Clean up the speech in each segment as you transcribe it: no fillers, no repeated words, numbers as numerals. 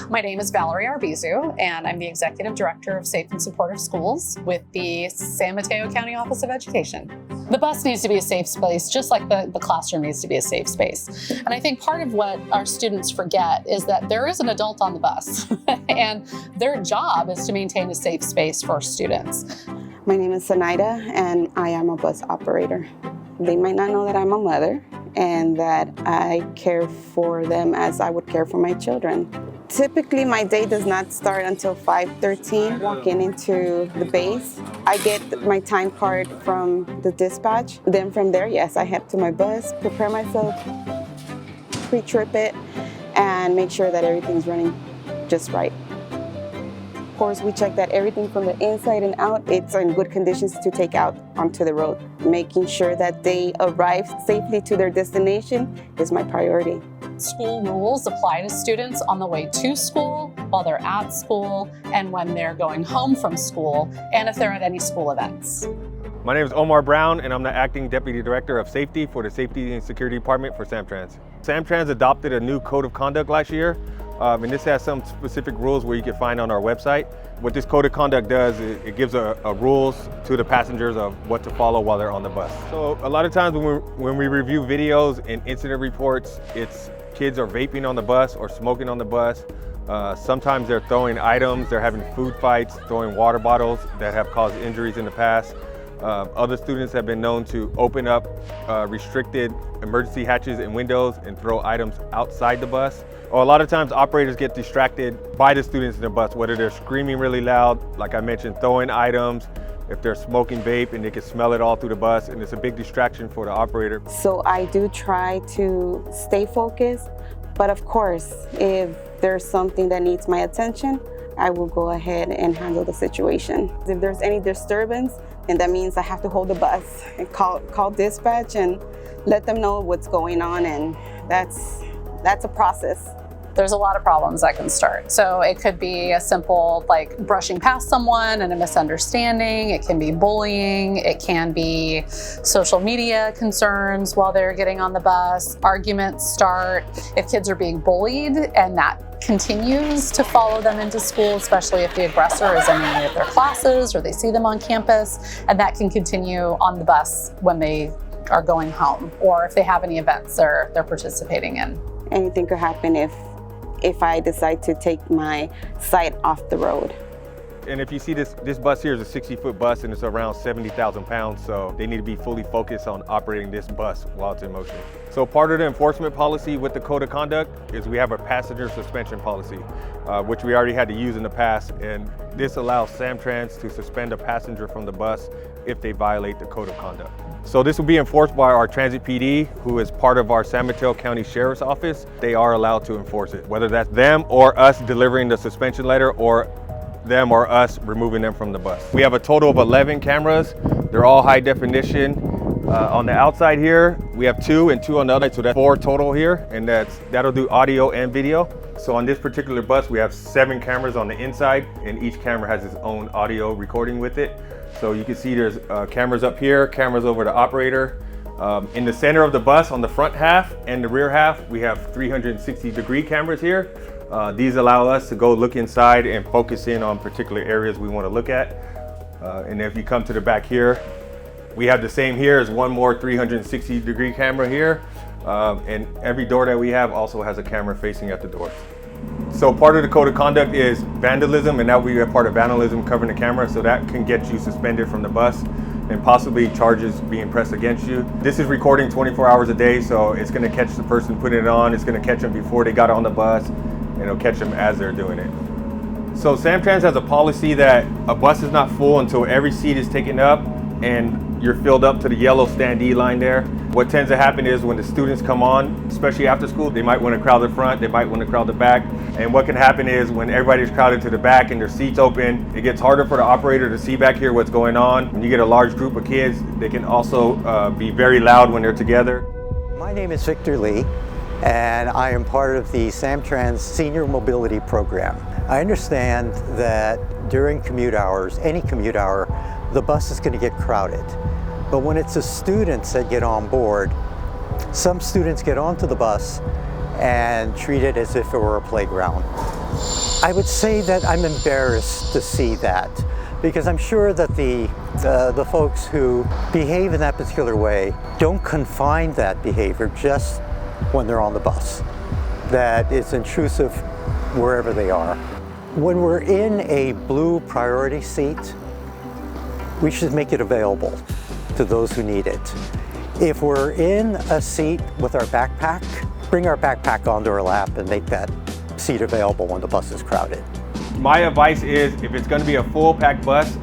My name is Valerie Arbizu, and I'm the Executive Director of Safe and Supportive Schools with the San Mateo County Office of Education. The bus needs to be a safe space, just like the classroom needs to be a safe space. And I think part of what our students forget is that there is an adult on the bus, and their job is to maintain a safe space for students. My name is Sanaida, and I am a bus operator. They might not know that I'm a mother and that I care for them as I would care for my children. Typically, my day does not start until 5:13, walking into the base. I get my time card from the dispatch. Then from there, yes, I head to my bus, prepare myself, pre-trip it, and make sure that everything's running just right. Of course, we check that everything from the inside and out, it's in good conditions to take out onto the road. Making sure that they arrive safely to their destination is my priority. School rules apply to students on the way to school, while they're at school, and when they're going home from school, and if they're at any school events. My name is Omar Brown, and I'm the Acting Deputy Director of Safety for the Safety and Security Department for SamTrans. SamTrans adopted a new code of conduct last year, and this has some specific rules where you can find on our website. What this code of conduct does is it gives a rules to the passengers of what to follow while they're on the bus. So a lot of times when we review videos and incident reports, it's kids are vaping on the bus or smoking on the bus. Sometimes they're throwing items, they're having food fights, throwing water bottles that have caused injuries in the past. Other students have been known to open up restricted emergency hatches and windows and throw items outside the bus. Or a lot of times operators get distracted by the students in the bus, whether they're screaming really loud, like I mentioned, throwing items, if they're smoking vape and they can smell it all through the bus, and it's a big distraction for the operator. So I do try to stay focused, but of course, if there's something that needs my attention, I will go ahead and handle the situation. If there's any disturbance, then that means I have to hold the bus and call dispatch and let them know what's going on, and that's a process. There's a lot of problems that can start. So it could be a simple like brushing past someone and a misunderstanding. It can be bullying. It can be social media concerns while they're getting on the bus. Arguments start. If kids are being bullied and that continues to follow them into school, especially if the aggressor is in any of their classes or they see them on campus, and that can continue on the bus when they are going home, or if they have any events they're participating in. Anything could happen if I decide to take my sight off the road. And if you see this bus here is a 60-foot bus and it's around 70,000 pounds, so they need to be fully focused on operating this bus while it's in motion. So part of the enforcement policy with the code of conduct is we have a passenger suspension policy, which we already had to use in the past, and this allows SamTrans to suspend a passenger from the bus if they violate the code of conduct. So this will be enforced by our Transit PD, who is part of our San Mateo County Sheriff's Office. They are allowed to enforce it, whether that's them or us delivering the suspension letter, or them or us removing them from the bus. We have a total of 11 cameras. They're all high definition. On the outside here, we have 2 and 2 on the other side, so that's 4 total here, and that'll do audio and video. So on this particular bus, we have 7 cameras on the inside, and each camera has its own audio recording with it. So you can see there's cameras up here, cameras over the operator. In the center of the bus, on the front half and the rear half, we have 360-degree cameras here. These allow us to go look inside and focus in on particular areas we want to look at. And if you come to the back here, we have the same here as one more 360-degree camera here. And every door that we have also has a camera facing at the doors. So part of the code of conduct is vandalism, and now we have part of vandalism covering the camera, so that can get you suspended from the bus and possibly charges being pressed against you. This is recording 24 hours a day, so it's going to catch the person putting it on, it's going to catch them before they got on the bus, and it'll catch them as they're doing it. So SamTrans has a policy that a bus is not full until every seat is taken up and you're filled up to the yellow standee line there. What tends to happen is when the students come on, especially after school, they might want to crowd the front, they might want to crowd the back. And what can happen is when everybody's crowded to the back and their seats open, it gets harder for the operator to see back here what's going on. When you get a large group of kids, they can also be very loud when they're together. My name is Victor Lee, and I am part of the SamTrans Senior Mobility Program. I understand that during commute hours, any commute hour, the bus is going to get crowded. But when it's the students that get on board, some students get onto the bus and treat it as if it were a playground. I would say that I'm embarrassed to see that, because I'm sure that the folks who behave in that particular way don't confine that behavior just when they're on the bus, that it's intrusive wherever they are. When we're in a blue priority seat, we should make it available to those who need it. If we're in a seat with our backpack, bring our backpack onto our lap and make that seat available when the bus is crowded. My advice is, if it's going to be a full packed bus,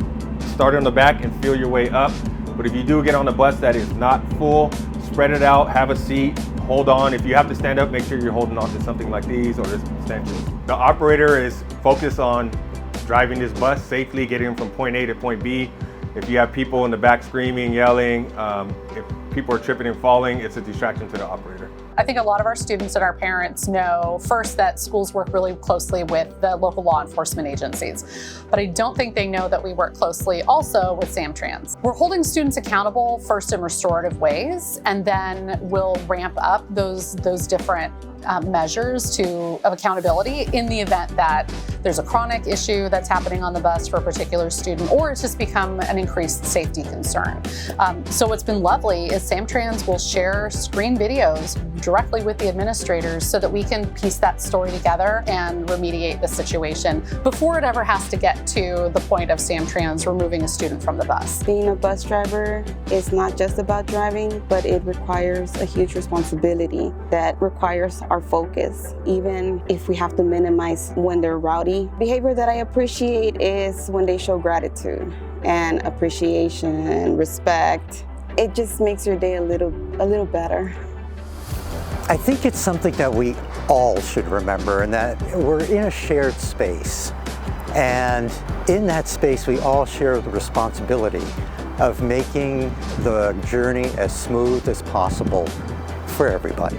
start on the back and feel your way up. But if you do get on a bus that is not full, spread it out, have a seat, hold on. If you have to stand up, make sure you're holding on to something like these or this extension. The operator is focused on driving this bus safely, getting them from point A to point B. If you have people in the back screaming, yelling, if people are tripping and falling, it's a distraction to the operator. I think a lot of our students and our parents know first that schools work really closely with the local law enforcement agencies, but I don't think they know that we work closely also with SamTrans. We're holding students accountable first in restorative ways, and then we'll ramp up those different measures of accountability in the event that there's a chronic issue that's happening on the bus for a particular student, or it's just become an increased safety concern. So what's been lovely is SamTrans will share screen videos directly with the administrators so that we can piece that story together and remediate the situation before it ever has to get to the point of SamTrans removing a student from the bus. Being a bus driver is not just about driving, but it requires a huge responsibility that requires our focus, even if we have to minimize when they're rowdy. Behavior that I appreciate is when they show gratitude and appreciation and respect. It just makes your day a little better. I think it's something that we all should remember, and that we're in a shared space. And in that space, we all share the responsibility of making the journey as smooth as possible for everybody.